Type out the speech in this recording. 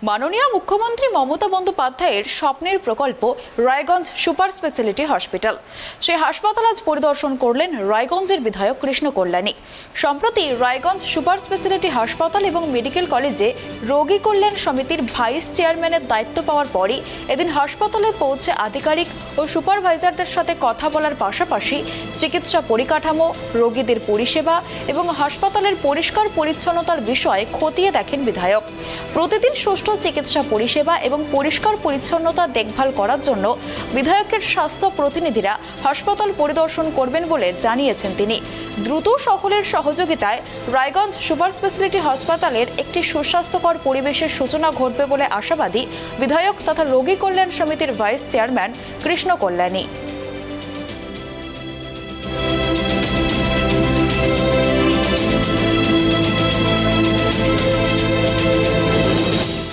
মাননীয় মুখ্যমন্ত্রী মমতা বন্দ্যোপাধ্যায়ের স্বপ্নের প্রকল্প রায়গঞ্জ সুপার স্পেশালিটি হসপিটাল। সেই হাসপাতাল আজ পরিদর্শন করলেন রায়গঞ্জের বিধায়ক কৃষ্ণ কল্যাণী। সম্প্রতি রায়গঞ্জ সুপার স্পেশালিটি হাসপাতাল এবং মেডিকেল কলেজে রোগী কল্যাণ সমিতির ভাইস চেয়ারম্যানের দায়িত্ব পাওয়ার পরই এদিন হাসপাতালে পৌঁছে আধিকারিক ও সুপারভাইজারদের সাথে কথা বলার পাশাপাশি চিকিৎসা পরিকাঠামো, রোগীদের পরিষেবা এবং হাসপাতালের পরিষ্কার পরিচ্ছন্নতার বিষয়ে খতিয়ে দেখেন বিধায়ক। প্রতিদিন সুষ্ঠু চিকিৎসা পরিষেবা এবং পরিষ্কার পরিচ্ছন্নতা দেখভাল করার জন্য বিধায়কের স্বাস্থ্য প্রতিনিধিরা হাসপাতাল পরিদর্শন করবেন বলে জানিয়েছেন তিনি। দ্রুত সকলের সহযোগিতায় রায়গঞ্জ সুপার স্পেশালিটি হাসপাতালের একটি সুস্বাস্থ্যকর পরিবেশের সূচনা ঘটবে বলে আশাবাদী বিধায়ক তথা রোগী কল্যাণ সমিতির ভাইস চেয়ারম্যান কৃষ্ণ কল্যাণী।